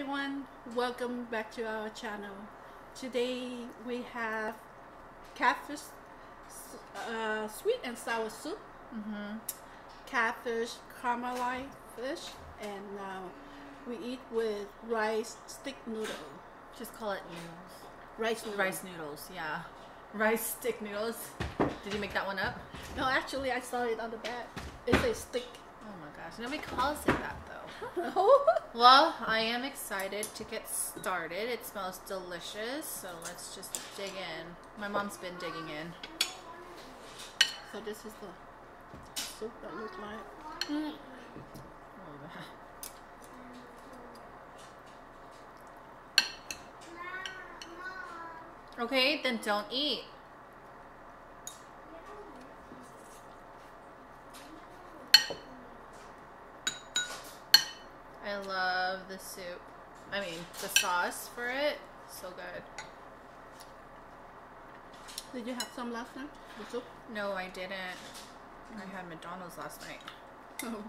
everyone, welcome back to our channel. Today we have catfish sweet and sour soup, catfish caramelized fish, and we eat with rice stick noodle. Just call it noodles. Rice noodles. Rice noodles, yeah. Rice stick noodles. Did you make that one up? No, actually I saw it on the back. It's a stick. Oh my gosh, nobody calls it that though. No. Well, I am excited to get started. It smells delicious, so let's just dig in. My mom's been digging in. So this is the soup that looks like. Okay, then don't eat. I love the soup. I mean, the sauce for it, so good. Did you have some last night? The soup? No, I didn't. I had McDonald's last night. Oh.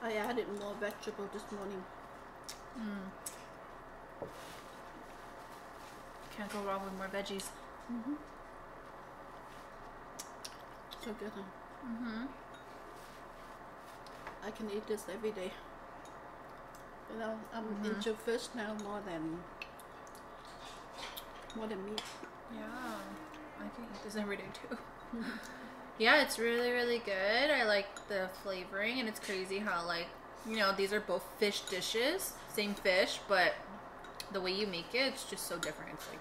I added more vegetable this morning. Can't go wrong with more veggies. So good, huh? I can eat this every day. You know, I'm into fish now more than meat. Yeah, I can eat this every day too. Yeah, it's really, really good. I like the flavoring, and it's crazy how, like, you know, these are both fish dishes, same fish, but the way you make it, it's just so different. It's like,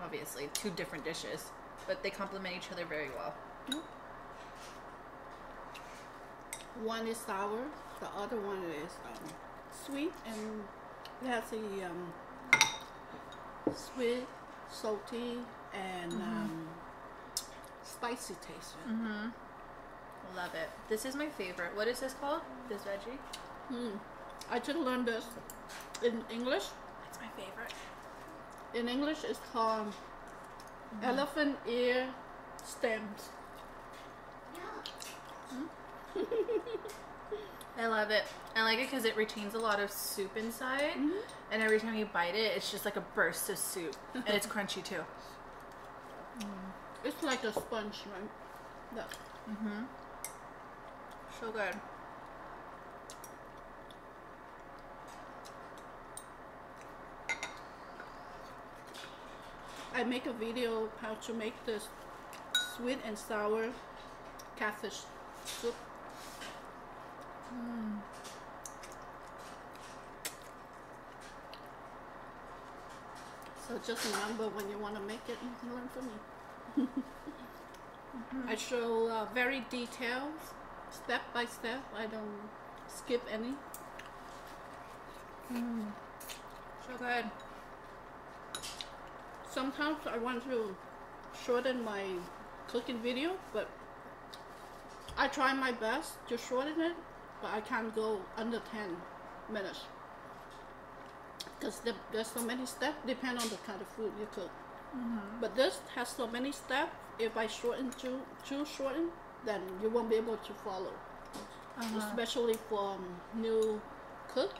obviously, two different dishes, but they complement each other very well. One is sour, the other one is sweet, and it has a sweet, salty, and spicy taste. Love it. This is my favorite. What is this called? This veggie? I just learned this in English. It's my favorite. In English, it's called elephant ear stems. I love it. I like it because it retains a lot of soup inside, and every time you bite it, it's just like a burst of soup, and it's crunchy too. It's like a sponge, right? Yeah. So good. I make a video how to make this sweet and sour catfish soup. So just remember, when you want to make it, you can learn from me. I show very detailed, step by step. I don't skip any. So good. Sometimes I want to shorten my cooking video, but I try my best to shorten it, but I can't go under 10 minutes. Because there's so many steps, depend on the kind of food you cook. But this has so many steps, if I shorten too shorten, then you won't be able to follow. Especially for new cook.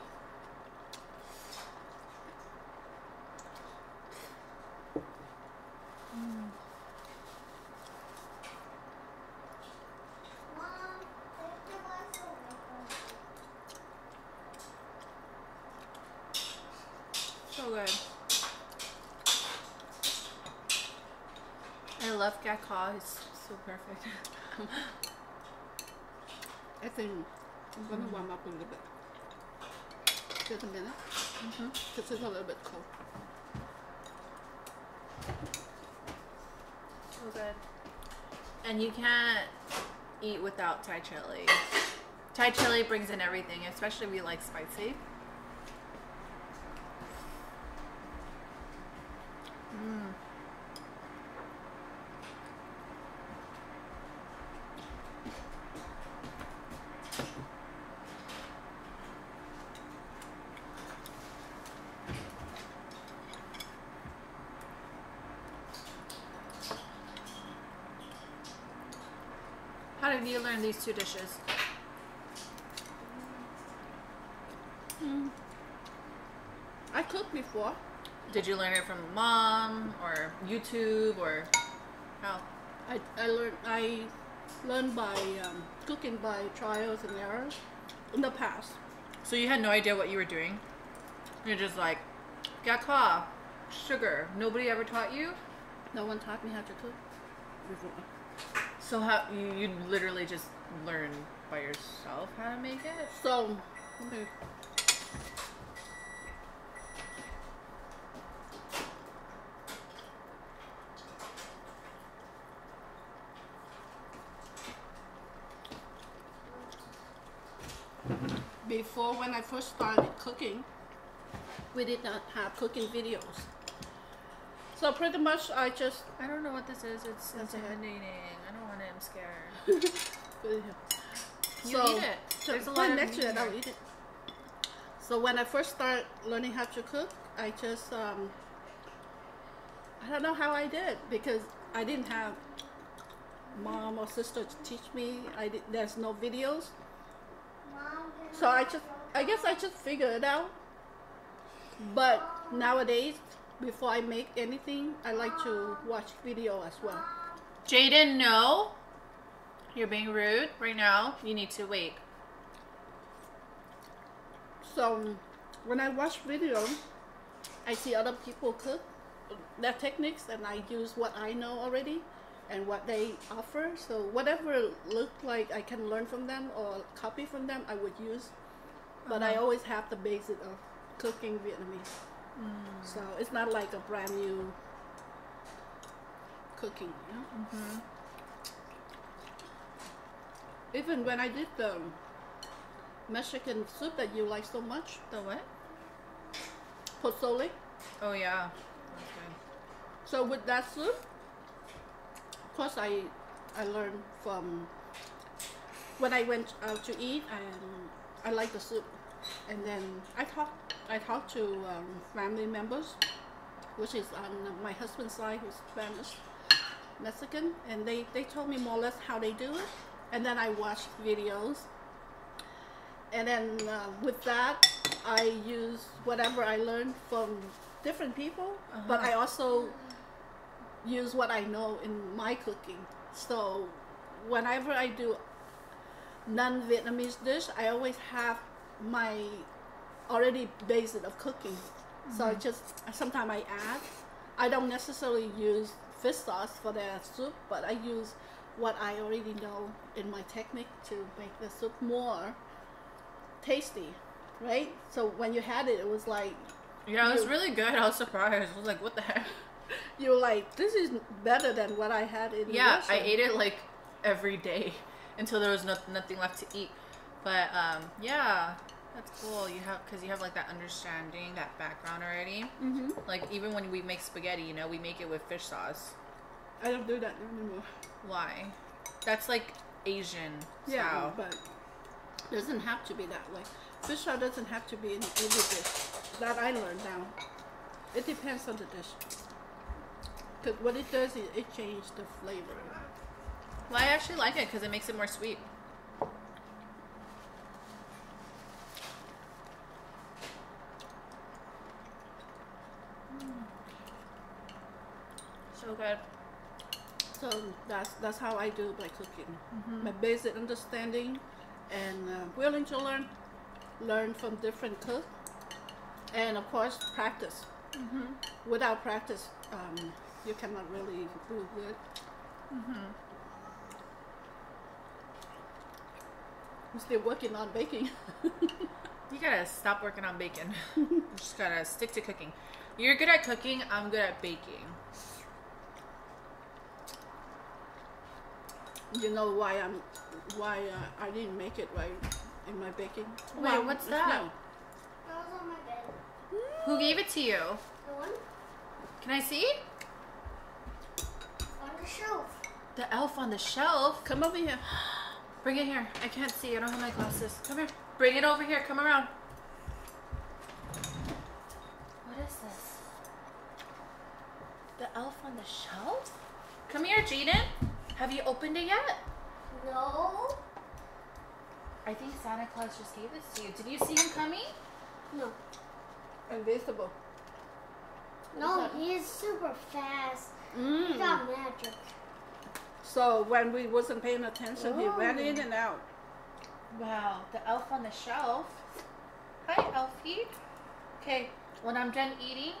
So good. I love gakka. It's so perfect. I think I'm going to warm up a little bit. Just a minute. Because it's a little bit cold. So good. And you can't eat without Thai chili. Thai chili brings in everything, especially if you like spicy. How did you learn these 2 dishes? I cooked before. Did you learn it from mom or YouTube or how? I learned by cooking by trials and errors in the past. So you had no idea what you were doing? You're just like, gakka, sugar. Nobody ever taught you? No one taught me how to cook before. So how you literally just learn by yourself how to make it? So, okay. Before, when I first started cooking, we did not have cooking videos. So pretty much I don't know what this is. It's intimidating. I don't want it. I'm scared. You eat it. There's a lot of next to it. I'll eat it. So when I first started learning how to cook, I just I don't know how I did, because I didn't have mom or sister to teach me. There's no videos. So I guess I just figured it out. But nowadays, before I make anything, I like to watch video as well. Jaden, no. You're being rude right now. You need to wait. So when I watch video, I see other people cook their techniques, and I use what I know already and what they offer. So whatever looked like I can learn from them or copy from them, I would use. But I always have the basic of cooking Vietnamese. So it's not like a brand new cooking, you know? Even when I did the Mexican soup that you like so much. The what? Pozole. Oh yeah. Okay. So with that soup, of course I learned from when I went out to eat, and I like the soup. And then I talked to family members, which is on my husband's side, who's Spanish, Mexican, and they told me more or less how they do it. And then I watched videos. And then with that, I use whatever I learned from different people, but I also use what I know in my cooking. So whenever I do non-Vietnamese dish, I always have my already basic of cooking. So I just, sometimes I add. I don't necessarily use fish sauce for the soup, but I use what I already know in my technique to make the soup more tasty, right? So when you had it, it was like, yeah, it was really good. I was surprised. I was like, what the heck? You were like, this is better than what I had in the restaurant. I ate it like every day until there was nothing left to eat. But yeah, that's cool. Because you have like that understanding, that background already. Like even when we make spaghetti, you know, we make it with fish sauce. I don't do that anymore. Why? That's like Asian style. Yeah, but it doesn't have to be that way. Fish sauce doesn't have to be in every dish. That I learned now. It depends on the dish. Because what it does is it changes the flavor. Well, I actually like it because it makes it more sweet. So good. So that's how I do my cooking. My basic understanding and willing to learn from different cooks, and of course practice. Without practice, you cannot really do good. I'm still working on baking. You gotta stop working on bacon. You just gotta stick to cooking. You're good at cooking, I'm good at baking. You know why I didn't make it right in my baking? Wait, what's that? That was on my bed. Who gave it to you? The one Can I see? on the shelf. The elf on the shelf? Come over here. Bring it here. I can't see. I don't have my glasses. Come here. Bring it over here. Come around. What is this? The elf on the shelf? Come here, Jaden. Have you opened it yet? No. I think Santa Claus just gave this to you. Did you see him coming? No. Invisible. No, he is super fast. He got magic. So when we wasn't paying attention, he ran in Oh. and out. Wow, the elf on the shelf. Hi, Elfie. Okay, when I'm done eating,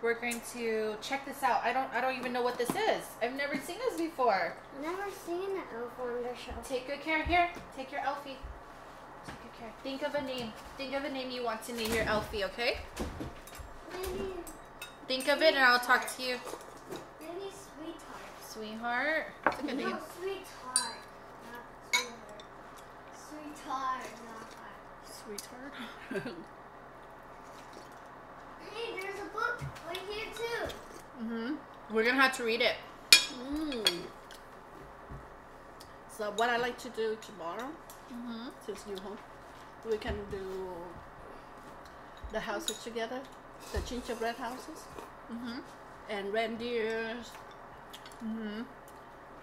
we're going to check this out. I don't even know what this is. I've never seen this before. I've never seen an elf on the shelf. Take good care. Here, take your Elfie. Take good care. Think of a name. Think of a name you want to name your Elfie, okay? Maybe, Think of it and I'll talk to you. maybe sweetheart. Sweetheart. That's a good name. No, sweetheart, not sweetheart. Sweetheart, not heart. Sweetheart. Hey, there's a book right here too. We're going to have to read it. So what I like to do tomorrow, since you're home, we can do the houses together, the gingerbread houses, and reindeers.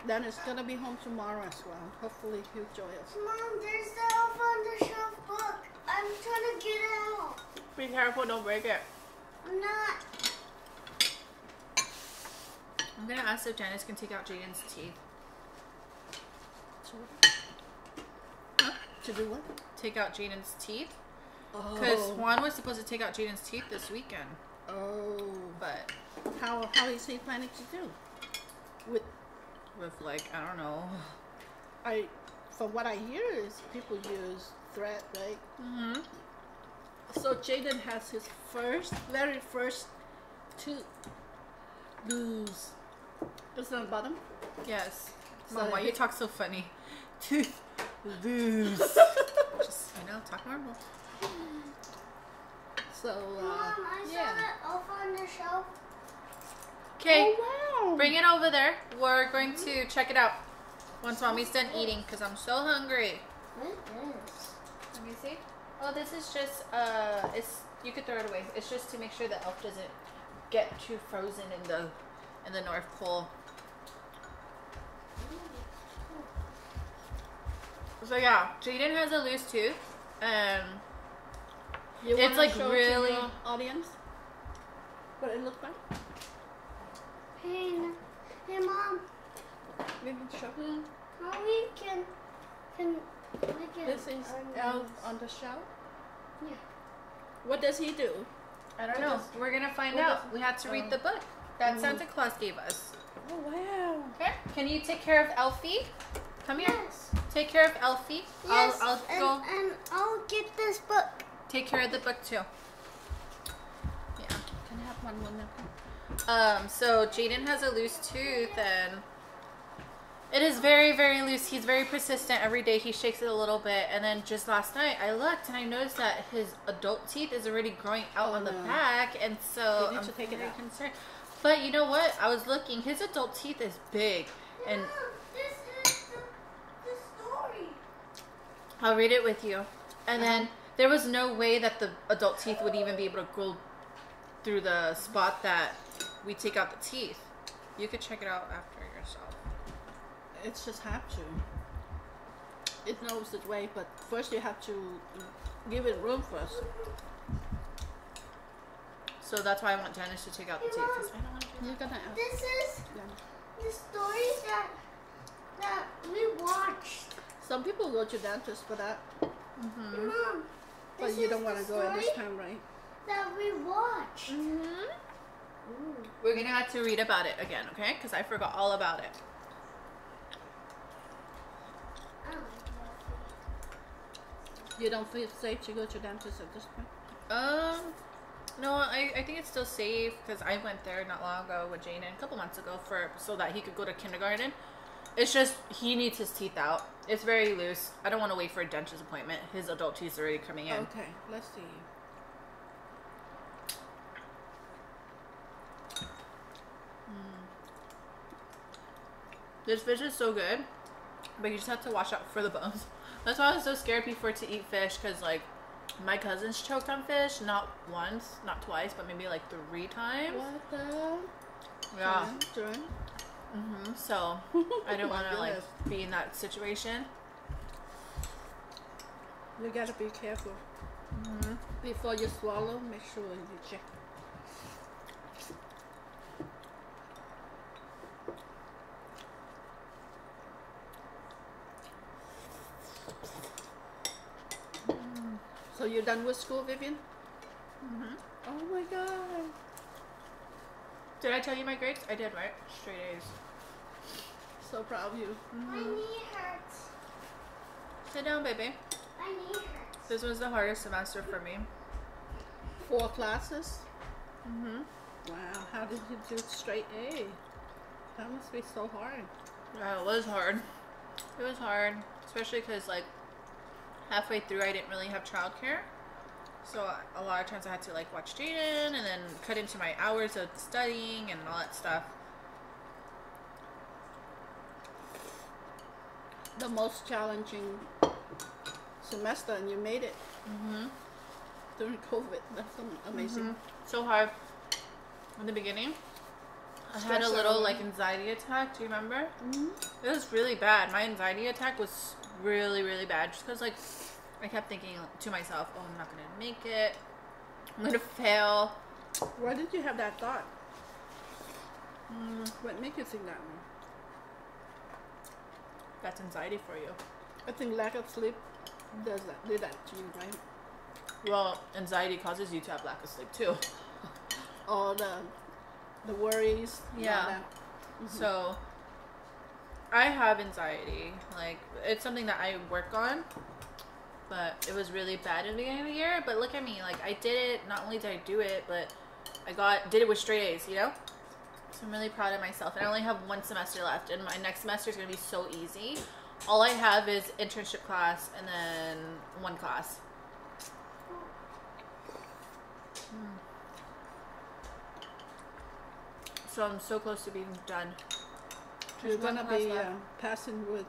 Then it's gonna be home tomorrow as well. Hopefully he'll join us. Mom, there's the elf on the shelf book. I'm trying to get it out. Be careful, don't break it. I'm not. I'm going to ask if Janice can take out Jaden's teeth. To do what? Take out Jaden's teeth. Oh. Because Juan was supposed to take out Jaden's teeth this weekend. Oh. But How is he planning to do? With like, I don't know. from what I hear is people use thread, right? So Jaden has his very first tooth lose. Is on the bottom? Yes. So Mom, why you it- talk so funny? Tooth lose. Just, talk normal. So Mom, I saw yeah. that elf on the shelf. Okay, Oh wow! bring it over there. We're going to check it out once Mommy's done eating because I'm so hungry. What is this? Let me see. Oh, this is just, you could throw it away. It's just to make sure the elf doesn't get too frozen in the North Pole. So yeah, Jaden has a loose tooth. You It's wanna like show to really- your audience what it looks like. Hey, Mom, Maybe show them. how we can make it? This is Elf on the Shelf. Yeah. What does he do? I don't know. We're gonna find what out. does- We have to read the book that Santa Claus gave us. Oh wow! Okay. Can you take care of Elfie? Come here. Yes. Take care of Elfie. Yes. I'll go and I'll get this book. take care of the book too. Yeah. Can I have one more napkin? So Jaden has a loose tooth and it is very, very loose. He's very persistent. Every day he shakes it a little bit. And then just last night I looked and I noticed that his adult teeth is already growing out Oh, on the no. back. And so You need I'm to take it very out. concerned. But you know what? I was looking. His adult teeth is big. And Mom, this is the story. I'll read it with you. And then there was no way that the adult teeth would even be able to go through the spot that we take out the teeth. You could check it out after yourself. It's just have to. It knows its way, but first you have to give it room first. So that's why I want Janice to take out the teeth. 'Cause I don't want to do You're gonna ask. This is Yeah. the stories that we watched. Some people go to dentists for that, Mom, but this you is don't want the to go at this story time, right? that we watched. We're gonna have to read about it again, okay? Because I forgot all about it. I don't You don't feel safe to go to dentist at this point? No, I think it's still safe because I went there not long ago with Jaden, a couple months ago, so that he could go to kindergarten. It's just he needs his teeth out. It's very loose. I don't want to wait for a dentist appointment. His adult teeth are already coming in. Okay, let's see. This fish is so good, but you just have to watch out for the bones. That's why I was so scared before to eat fish, because like my cousins choked on fish, not once, not twice, but maybe like 3 times. What the? Yeah. Turn. So I don't My want to like goodness. be in that situation. You gotta be careful. Before you swallow, make sure you check. So you're done with school, Vivian? Oh my god. Did I tell you my grades? I did, right? Straight A's. So proud of you. My knee hurts. Sit down, baby. My knee hurts. This was the hardest semester for me. 4 classes? Wow, how did you do straight A? That must be so hard. Yeah, it was hard. It was hard, especially because like halfway through I didn't really have childcare. So a lot of times I had to like watch Jaden and then cut into my hours of studying and all that stuff. The most challenging semester, and you made it during COVID. That's amazing. So hard. In the beginning, I had a little like anxiety attack. Do you remember? It was really bad. My anxiety attack was really, really bad. Just because like I kept thinking to myself, "Oh, I'm not gonna make it. I'm gonna fail." Why did you have that thought? What made you think that one? That's anxiety for you. I think lack of sleep did that to you, right? Well, anxiety causes you to have lack of sleep too. All the worries. and all Yeah. that. So I have anxiety. Like it's something that I work on, but it was really bad in the beginning of the year. But look at me, like I did it. Not only did I do it, but I did it with straight A's, you know? So I'm really proud of myself. And I only have 1 semester left, and my next semester is gonna be so easy. All I have is internship class and then 1 class. So I'm so close to being done. You're Just 1 gonna class be left. passing with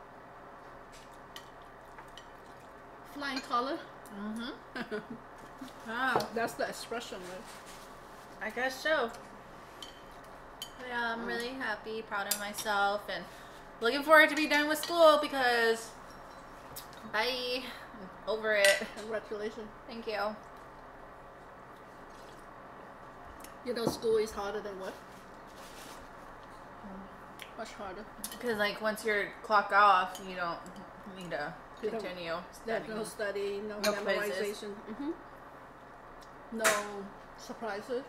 flying color. Wow. That's the expression, right? I guess so. Yeah, I'm really happy, proud of myself, and looking forward to be done with school because bye. I'm over it. Congratulations. Thank you. You know, school is harder than what? Much harder. Because like once you're clock off, you don't need to You don't- continue There's studying. no study, no No quizzes. memorization. No surprises.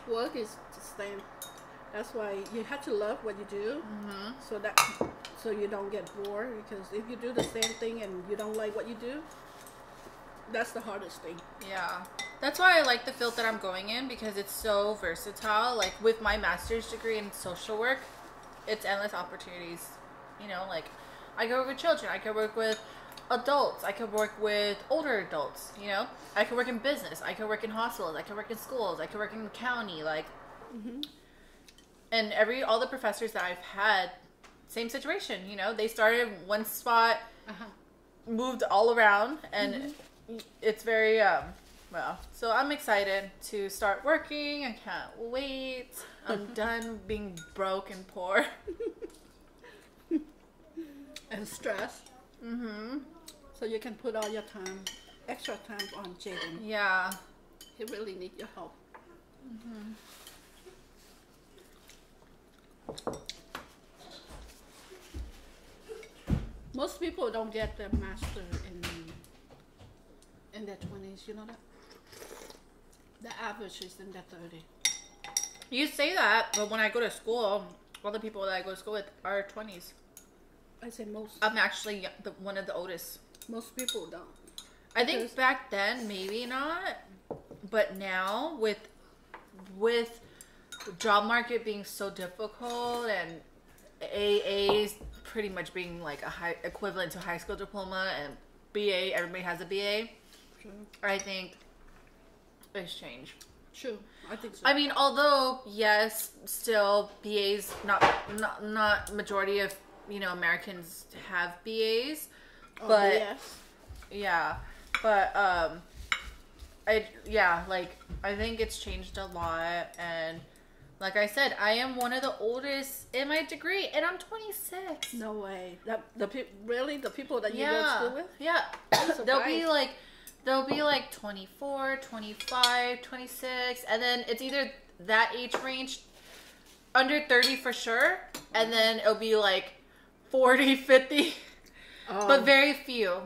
Work is the same. That's why you have to love what you do, so you don't get bored. Because if you do the same thing and you don't like what you do, that's the hardest thing. Yeah. That's why I like the field that I'm going in because it's so versatile. Like with my master's degree in social work, it's endless opportunities. You know, like I could work with children, I could work with adults, I could work with older adults, you know? I could work in business, I could work in hospitals, I could work in schools, I could work in the county, like and all the professors that I've had, same situation, you know, they started one spot, moved all around, and it's very well, so I'm excited to start working. I can't wait. I'm done being broke and poor. And stress. So you can put all your time, extra time on Jaden. Yeah. He really needs your help. Most people don't get their master in their 20s. You know that? The average is in their 30s. You say that, but when I go to school, all the people that I go to school with are 20s. I say most. I'm actually one of the oldest. Most people don't. I think back then, maybe not. But now, with job market being so difficult and AAs pretty much being like a high equivalent to high school diploma and BA, everybody has a BA. True. I think it's changed. True. I think so. I mean, although yes, still BAs not majority of Americans have BAs, but yes. yeah, but I think it's changed a lot, and Like I said, I am one of the oldest in my degree, and I'm 26. No way. Really the people that you go to school with? Yeah. They'll be like 24, 25, 26, and then it's either that age range, under 30 for sure, and then it'll be like 40, 50. Oh. But very few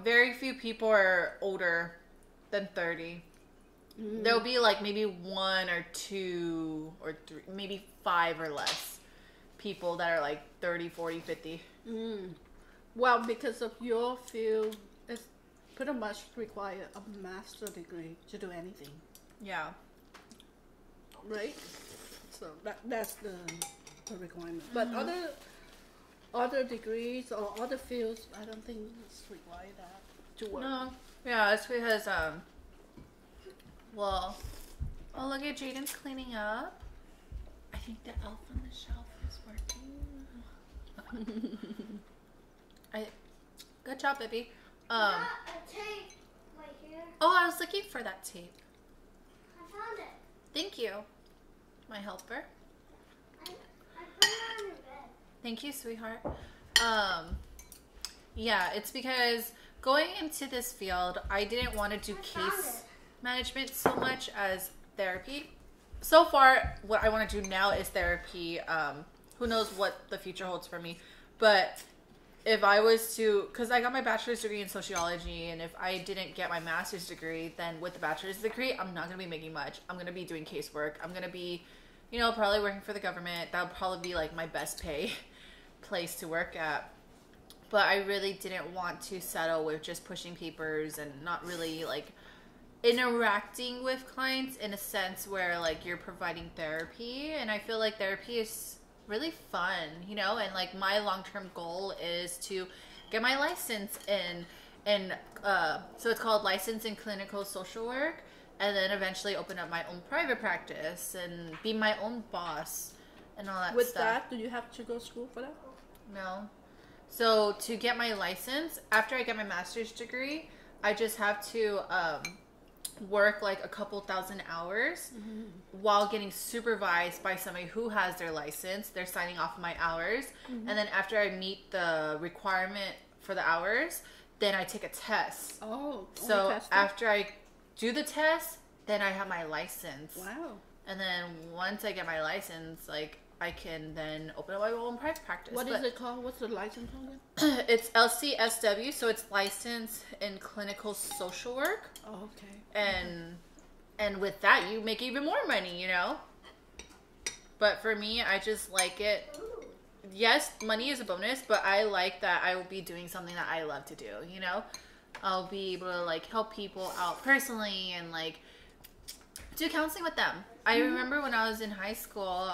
people are older than 30. There'll be like maybe 1 or 2 or 3, maybe 5 or less people that are like 30, 40, 50. Well, because of your field, it's pretty much require a master's degree to do anything. Yeah. Right? So that's the requirement. But other degrees or other fields, I don't think it's required that to work. No. Yeah, it's because well, oh, look at Jaden's cleaning up. I think the elf on the shelf is working. Good job, baby. A tape right here. Oh, I was looking for that tape. I found it. Thank you, my helper. I put it on your bed. Thank you, sweetheart. Yeah, it's because going into this field, I didn't want to do case management so much as therapy. So far, what I want to do now is therapy. Who knows what the future holds for me. But if I was to, because I got my bachelor's degree in sociology, and if I didn't get my master's degree, then with the bachelor's degree, I'm not going to be making much. I'm going to be doing casework. I'm going to be, probably working for the government. That would probably be like my best pay place to work at. But I really didn't want to settle with just pushing papers and not really like interacting with clients in a sense where like you're providing therapy. And I feel like therapy is really fun, and like my long-term goal is to get my license in so it's called license in clinical social work, and then eventually open up my own private practice and be my own boss and all that With stuff. that, do you have to go to school for that? No. So to get my license, after I get my master's degree, I just have to work like a couple thousand hours while getting supervised by somebody who has their license. They're signing off my hours. And then after I meet the requirement for the hours, then I take a test. Oh, so after I do the test, then I have my license. Wow. And then once I get my license, like I can then open up my own private practice. What is it called? What's the license again? It's LCSW, so it's License in Clinical Social Work. Oh, okay. And with that, you make even more money, But for me, I just like it. Yes, money is a bonus, but I like that I will be doing something that I love to do, I'll be able to like help people out personally and like do counseling with them. I remember when I was in high school,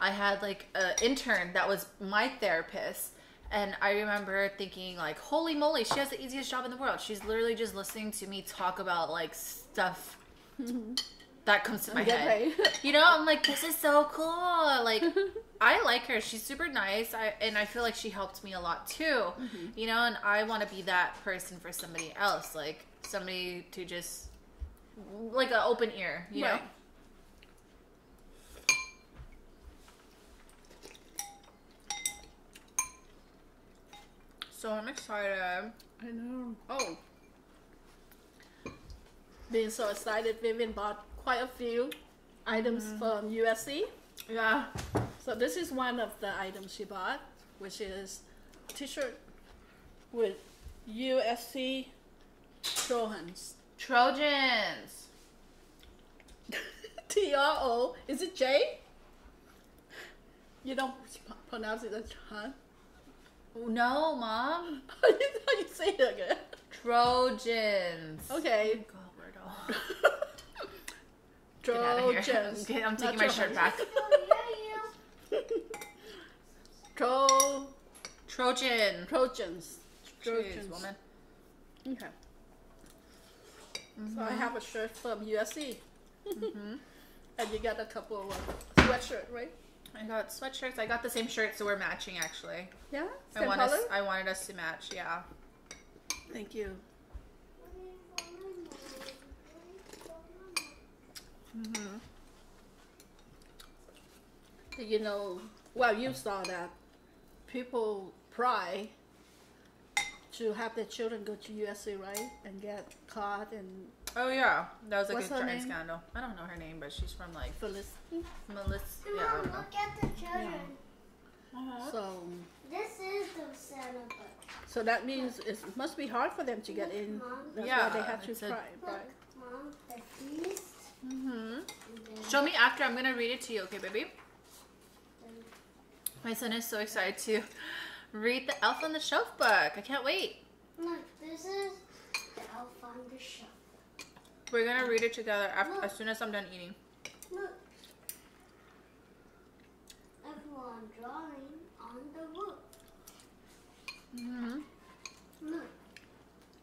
I had like an intern that was my therapist, and I remember thinking like, holy moly, she has the easiest job in the world. She's literally just listening to me talk about like stuff that comes to my head. I'm like, this is so cool. Like, I like her. She's super nice. And I feel like she helped me a lot too, and I want to be that person for somebody else, like somebody to just like an open ear, you know? So I'm excited. I know. Oh. Being so excited, Vivian bought quite a few items from USC. Yeah. So this is one of the items she bought, which is a t-shirt with USC Trojans. Trojans. T-R-O. Is it J? You don't pronounce it as Tron? No, Mom. How you say it again? Trojans. Okay. Oh, God, Trojans. Okay, I'm taking my shirt back. Trojan. Trojans. Jeez, woman. Okay. So I have a shirt from USC. And you got a couple of sweatshirts, right? I got sweatshirts. I got the same shirt, so we're matching actually. Yeah? I wanted us to match, yeah. Thank you. You know, well, you saw that people pry to have their children go to USA, right? And get caught and Oh yeah, that was like What's a her giant name? scandal. I don't know her name, but she's from like Felicity. Melissa. Come Yeah, I on, don't know. look at the children. So, This is the Santa book. so that means it must be hard for them to get in. Mom. That's Yeah, why they have to it's a- pry. Look, Right? Mom, the feast. Mhm. And then, Show me after. I'm gonna read it to you, okay, baby? My son is so excited to read the Elf on the Shelf book. I can't wait. look, this is the Elf on the Shelf. We're gonna read it together after, as soon as I'm done eating. Look. Everyone drawing on the roof. Mhm. Look,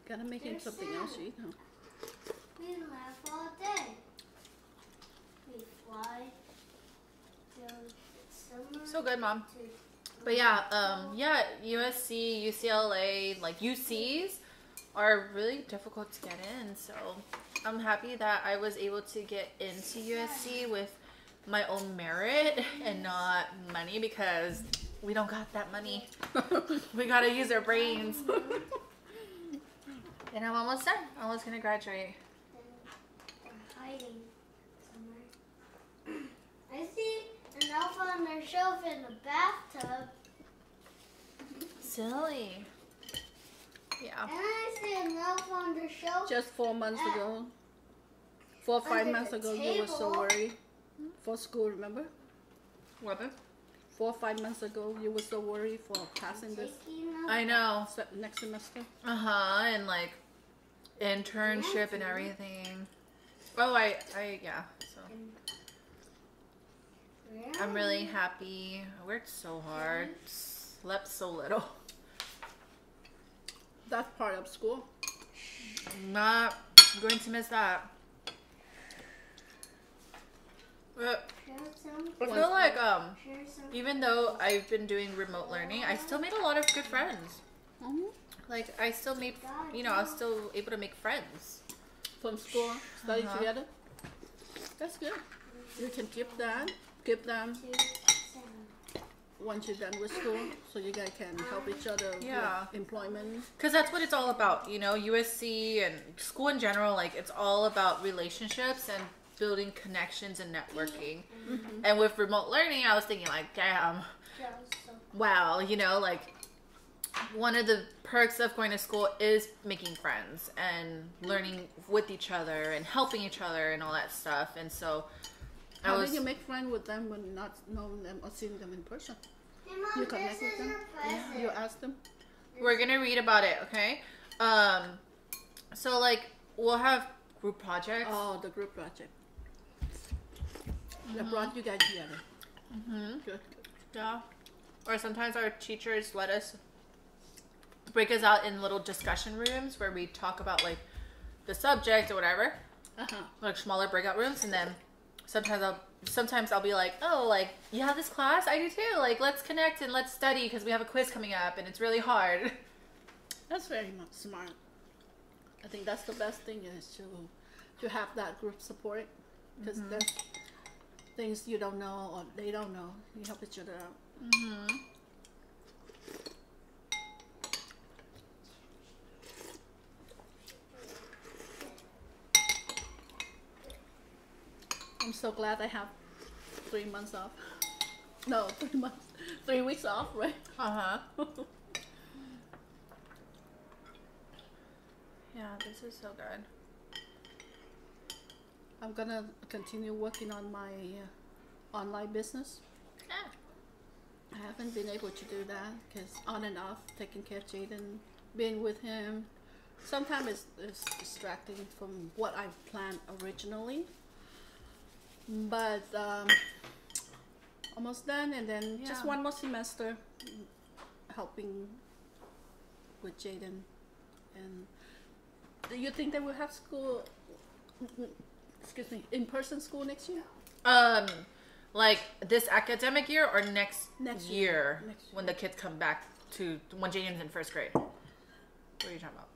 Gotta make him There's something Santa. else to eat, huh? we laugh all day. We fly till summer. So good, Mom. to But yeah, USC, UCLA, like UCs are really difficult to get in. So I'm happy that I was able to get into USC with my own merit and not money, because we don't got that money. We gotta use our brains. And I'm almost done. Almost gonna graduate. Then they're hiding somewhere. I see an elf on their shelf in the bathtub. Silly. Yeah. And I see an elf on their shelf. Just 4 months ago, 4 or 5 Under months the ago, you were so table. worried for school. Remember? What? 4 or 5 months ago, you were so worried for passing this Taking a I know. next semester. And like internship and everything. Oh, yeah. So I'm really happy. I worked so hard, slept so little. That's part of school. I'm not going to miss that. But Share some. I feel like Share some. even though I've been doing remote learning, I still made a lot of good friends. Like I still made, I was still able to make friends. From school, study Uh-huh. together. That's good. You can keep them To Santa. once you're done with school, so you guys can help each other Yeah. with employment. Because that's what it's all about, USC and school in general, like it's all about relationships and building connections and networking. And with remote learning, I was thinking like, damn, wow, like one of the perks of going to school is making friends and learning with each other and helping each other and all that stuff. And so How did you make friends with them when not knowing them or seeing them in person? Hey, Mom, You this connect with is them? your present. You ask them? we're gonna read about it, okay? So like we'll have group projects. Oh, the group project. That brought you guys together. Good. Yeah. Or sometimes our teachers let us break us out in little discussion rooms where we talk about like the subject or whatever, Uh-huh. like smaller breakout rooms, and then sometimes I'll be like, oh, like you have this class, I do too. Like let's connect and let's study because we have a quiz coming up and it's really hard. That's very much smart. I think that's the best thing is to have that group support, because there's things you don't know or they don't know. You help each other out. I'm so glad I have 3 months off. No, 3 months, 3 weeks off, right? Yeah, this is so good. I'm gonna continue working on my online business. Yeah. I haven't been able to do that because on and off, taking care of Jaden, being with him. Sometimes it's distracting from what I planned originally. But almost done, and then just Yeah. one more semester helping with Jaden. And do you think they will have school? Excuse me, in-person school next year? Like this academic year or next Next year, year. Next year. when the kids come back to when Jaden's in first grade. What are you talking about?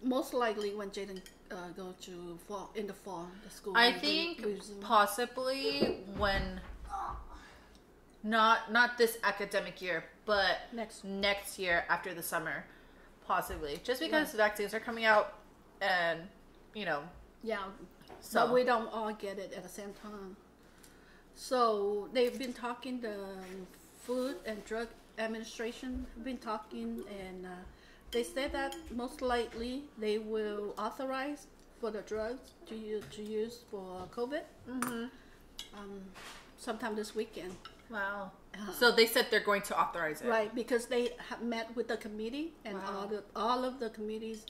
Most likely when Jaden go to fall in the fall, the school. I will think resume. possibly when Not this academic year, but Next. year after the summer, possibly. Just because vaccines are coming out, and Yeah, so but we don't all get it at the same time. So they've been talking. The Food and Drug Administration have been talking, and they said that most likely they will authorize for the drugs to use for COVID. Sometime this weekend. wow. So they said they're going to authorize it, Right, because they have met with the committee, and all of the committees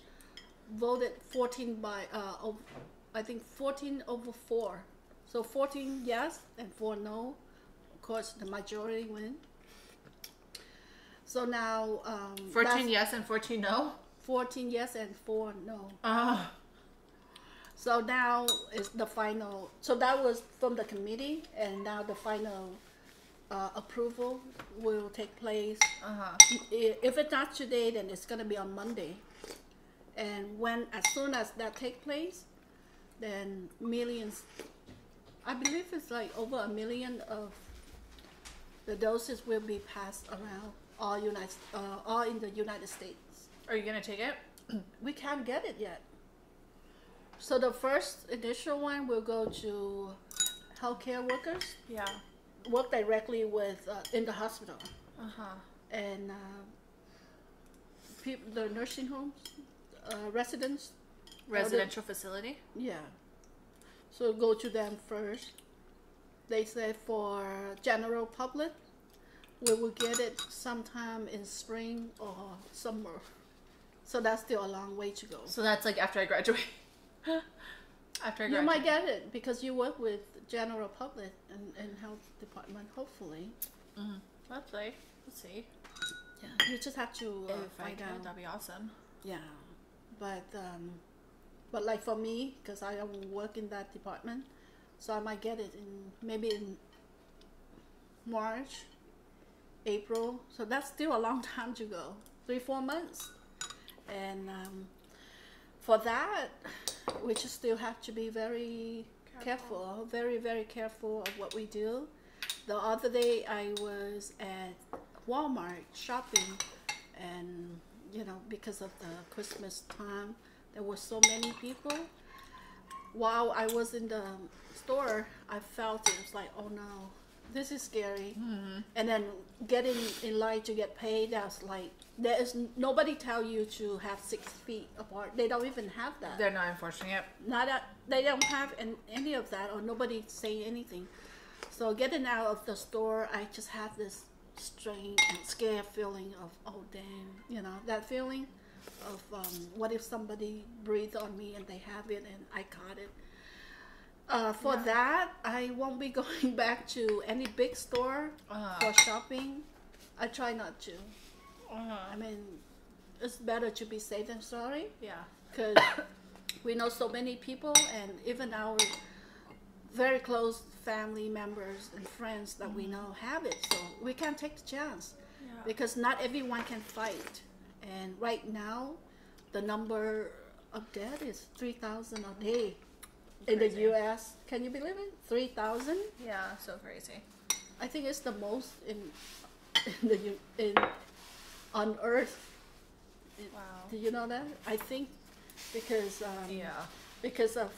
voted 14 by I think 14 over 4. So 14 yes and 4 no. Of course, the majority win. So now 14 yes and 14 no. 14 yes and 4 no. Ah. So now is the final. So that was from the committee, and now the final approval will take place. If it's not today, then it's gonna be on Monday. And as soon as that take place, then millions. I believe it's like over 1 million of the doses will be passed around all in the United States. Are you gonna take it? We can't get it yet. So the first initial one will go to healthcare workers. Yeah. Work directly with in the hospital and the nursing homes, Residential facility. Yeah. So go to them first. They say for general public, we will get it sometime in spring or summer. So that's still a long way to go. So that's like after I graduate. You might get it because you work with general public and health department, hopefully. Let's see. Yeah, you just have to find out. That'd be awesome. Yeah, but like for me, because I don't work in that department, so I might get it maybe in March, April. So that's still a long time to go, 3-4 months, and for that, we just still have to be very careful, very, very careful of what we do. The other day I was at Walmart shopping, and because of the Christmas time, there were so many people. While I was in the store, I felt it was like, oh no, this is scary. And then getting in line to get paid, that's like, there is nobody tell you to have 6 feet apart. They don't even have that. They're not enforcing it. They don't have any of that, or nobody say anything. So getting out of the store, I just have this strange and scared feeling of, oh damn, that feeling of what if somebody breathed on me and they have it and I caught it. For that, I won't be going back to any big store for shopping. I try not to. I mean, it's better to be safe than sorry. Yeah. Because we know so many people, and even our very close family members and friends that we know have it. So we can't take the chance because not everyone can fight. And right now, the number of death is 3,000 a day in the U.S. Can you believe it? 3,000? Yeah, so crazy. I think it's the most on Earth. Wow. Do you know that? I think because of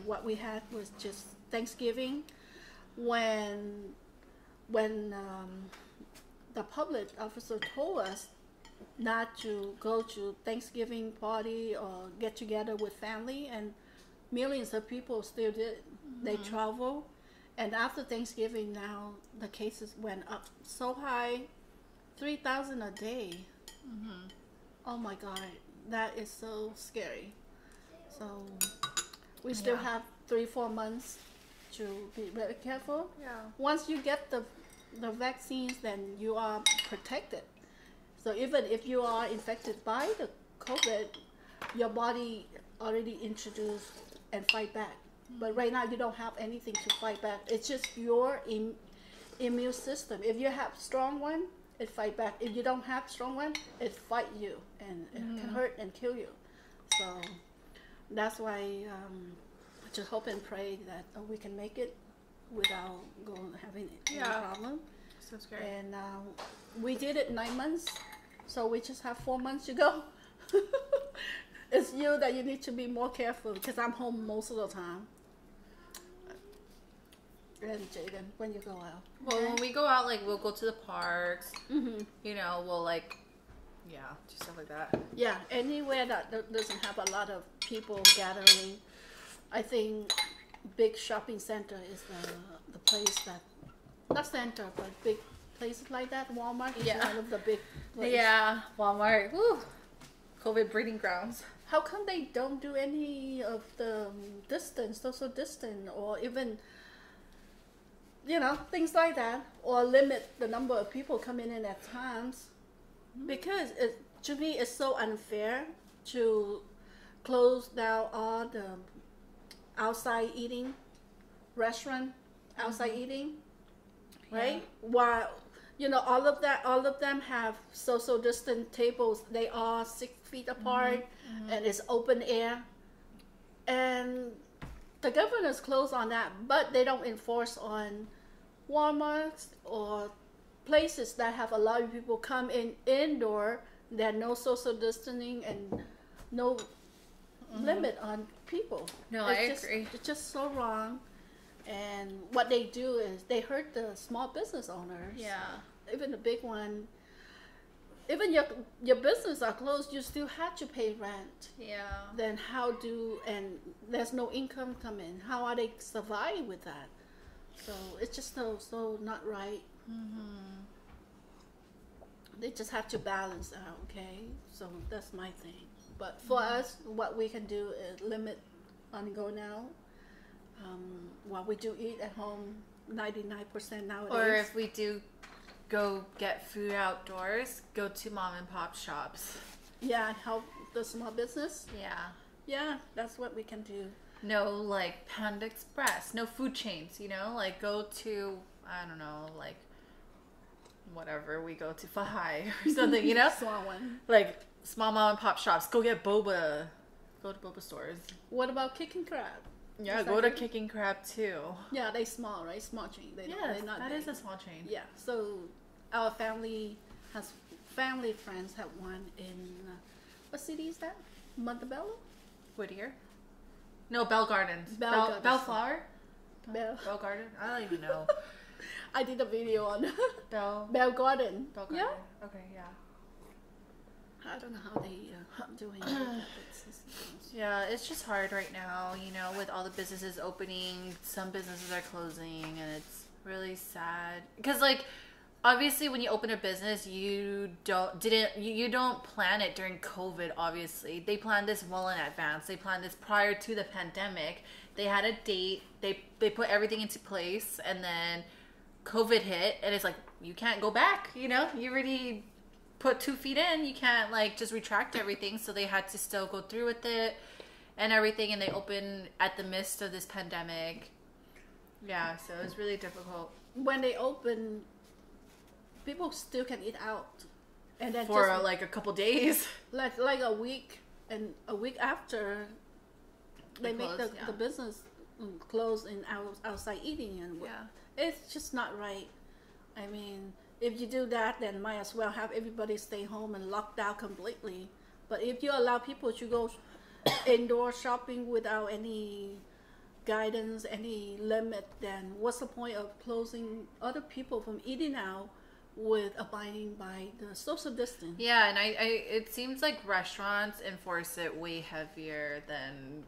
what we had was just Thanksgiving, when the public officer told us not to go to Thanksgiving party or get together with family, and millions of people still did. They travel, and after Thanksgiving now the cases went up so high, 3,000 a day. Oh my God, that is so scary. So we still have 3-4 months to be very careful. Yeah. Once you get the vaccines, then you are protected. So even if you are infected by the COVID, your body already introduced and fight back. But right now you don't have anything to fight back. It's just your immune system. If you have strong one, it fight back. If you don't have strong one, it fight you, and it can hurt and kill you. So that's why I just hope and pray that we can make it without having any problem. So scary. And we did it 9 months, so we just have 4 months to go. It's you that you need to be more careful because I'm home most of the time. And Jaden, when you go out? Well, when we go out, like, we'll go to the parks. Mm-hmm. You know, we'll, like, yeah, do stuff like that. Yeah, anywhere that doesn't have a lot of people gathering. I think big shopping center is the place that, not center, but big places like that. Walmart is one of the big places. Yeah, Walmart. Woo. COVID breeding grounds. How come they don't do any of the distance, social distance, or even, you know, things like that, or limit the number of people coming in at times? Because to me, it's so unfair to close down all the outside eating, restaurant, outside eating, right? While, you know, all of them have social distance tables. They are 6 feet apart, and it's open air. And the governor's closed on that, but they don't enforce on Walmarts or places that have a lot of people come in indoor. There are no social distancing and no limit on people. No, It's I agree. It's just so wrong. And what they do is they hurt the small business owners. Yeah. Even the big one. Even your business are closed, you still have to pay rent. Yeah. Then and there's no income coming. How are they survive with that? So it's just so not right. They just have to balance out, okay? So that's my thing. But for us, what we can do is limit on going out. What we do eat at home, 99% nowadays. Or if we do go get food outdoors, go to mom and pop shops. Yeah, help the small business. Yeah. Yeah, that's what we can do. No, like, Panda Express. No food chains, you know? Like, go to, I don't know, like, whatever. We go to Fahai or something, you know? Small one. Like, small mom and pop shops. Go get boba. Go to boba stores. What about Kicking Crab? Yeah, Is go that to good? Kicking Crab, too. Yeah, they small, right? Small chain. They're not that big. is a small chain. Yeah, so our family friends have one in, what city is that? Montebello? Whittier? No, Bell Gardens. Gardens. Bellflower? Bell. Bell Garden? I don't even know. I did a video on Bell Garden. Garden. Yeah. Okay, yeah. I don't know how they doing it. Yeah, it's just hard right now, you know, with all the businesses opening, some businesses are closing, and it's really sad. Because, like, obviously when you open a business, you don't plan it during COVID, obviously. They planned this well in advance. They planned this prior to the pandemic. They had a date. They put everything into place, and then COVID hit, and it's like, you can't go back, you know? You already put 2 feet in, you can't, like, just retract everything. So they had to still go through with it and everything, and they opened at the midst of this pandemic. Yeah, so it was really difficult. When they open, people still can eat out, and then For just, like a couple days. like a week, and a week after they make close, the business close and outside eating, and it's just not right. I mean, if you do that, then might as well have everybody stay home and lock down completely. But if you allow people to go indoor shopping without any guidance, any limit, then what's the point of closing other people from eating out with abiding by the social distance? Yeah, and I it seems like restaurants enforce it way heavier than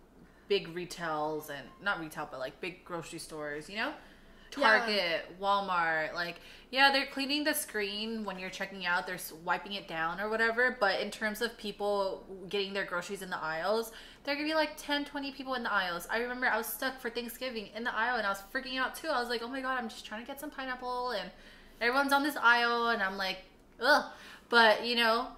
big retails, and not retail, but like big grocery stores, you know? Target, Walmart, like, yeah, they're cleaning the screen when you're checking out, they're wiping it down or whatever, but in terms of people getting their groceries in the aisles, there could be like 10, 20 people in the aisles. I remember I was stuck for Thanksgiving in the aisle, and I was freaking out too. I was like, oh my god, I'm just trying to get some pineapple, and everyone's on this aisle, and I'm like, ugh. But, you know,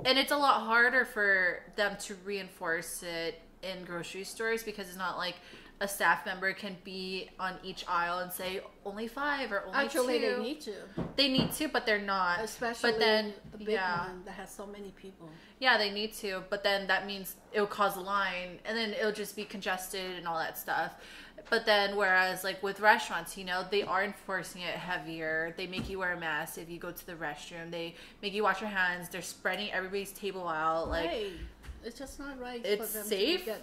and it's a lot harder for them to reinforce it in grocery stores, because it's not like a staff member can be on each aisle and say only 5 or only 2. Actually, they need to. They need to, but they're not. Especially but then, the big one that has so many people. Yeah, they need to, but then that means it'll cause a line, and then it'll just be congested and all that stuff. But then, whereas like with restaurants, you know, they are enforcing it heavier. They make you wear a mask if you go to the restroom. They make you wash your hands. They're spreading everybody's table out. Like, Right. It's just not right. it's for them safe to get.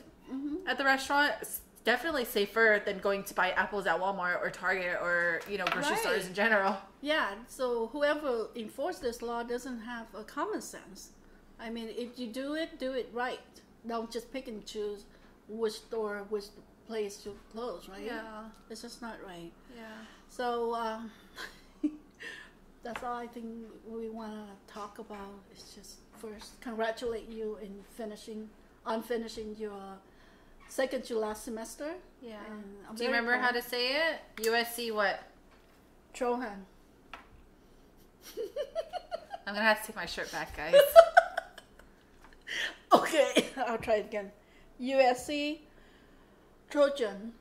at the restaurant. It's definitely safer than going to buy apples at Walmart or Target or, you know, grocery Right. stores in general. Yeah. So whoever enforces this law doesn't have a common sense. I mean, if you do it right. Don't just pick and choose which store, which place to close, right? Yeah. It's just not right. Yeah. So that's all I think we want to talk about. It's just first congratulate you in finishing your second to last semester. Yeah. And I'm Do you very remember how proud. to say it? USC what? Trohan. I'm gonna have to take my shirt back, guys. Okay, I'll try it again. USC Trojan.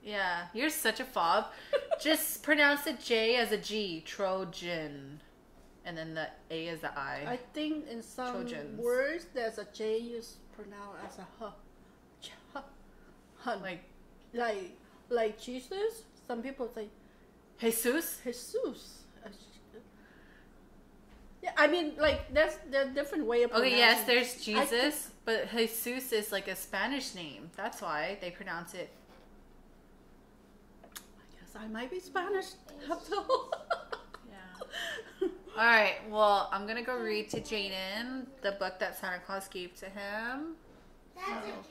Yeah, you're such a fob. Just pronounce the J as a G, Trojan, and then the A as the I. I think in some Trojans. words there's a J you pronounce as a H. Ch- Hun. Like Jesus. Some people say Jesus. Jesus. Yeah, I mean, like there's different way of Okay, pronouncing. yes, there's I think- Jesus, but Jesus is like a Spanish name. That's why they pronounce it. I guess I might be Spanish. Yeah. All right. Well, I'm gonna go read to Jaden the book that Santa Claus gave to him. That's a gift.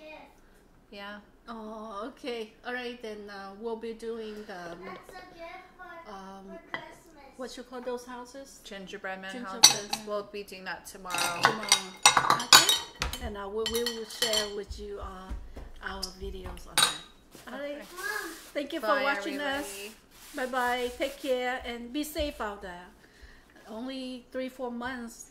Yeah. Oh, okay. All right, then we'll be doing the That's a gift for Christmas. what you call those houses Gingerbread man Gingerbread. houses. We'll be doing that tomorrow. tomorrow. Okay, and we will share with you our videos on that. All right. Mom, Thank you for Bye, watching us. everybody. Bye bye. Take care and be safe out there. Only 3-4 months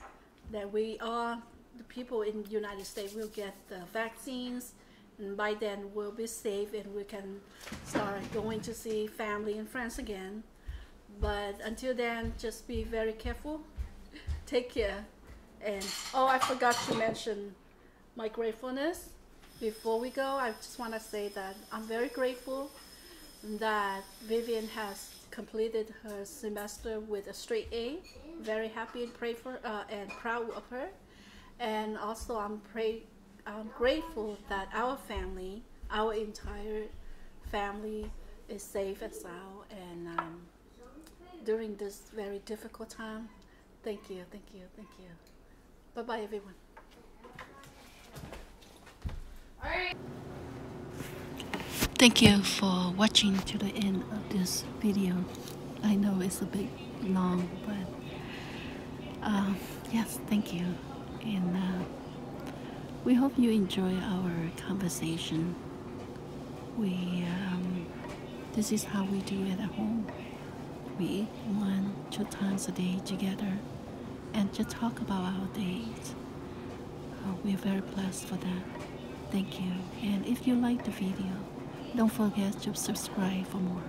that the people in the United States will get the vaccines, and by then we'll be safe and we can start going to see family and friends again. But until then, just be very careful. Take care. And I forgot to mention my gratefulness. Before we go, I just want to say that I'm very grateful that Vivian has completed her semester with a straight A. Very happy and and proud of her. And also I'm grateful that our family, our entire family, is safe and sound. And during this very difficult time, thank you. Bye bye, everyone. All right. Thank you for watching to the end of this video. I know it's a bit long, but yes, thank you. And we hope you enjoy our conversation. This is how we do it at home. We eat 1-2 times a day together and just talk about our days. We're very blessed for that. Thank you. And if you like the video, don't forget to subscribe for more.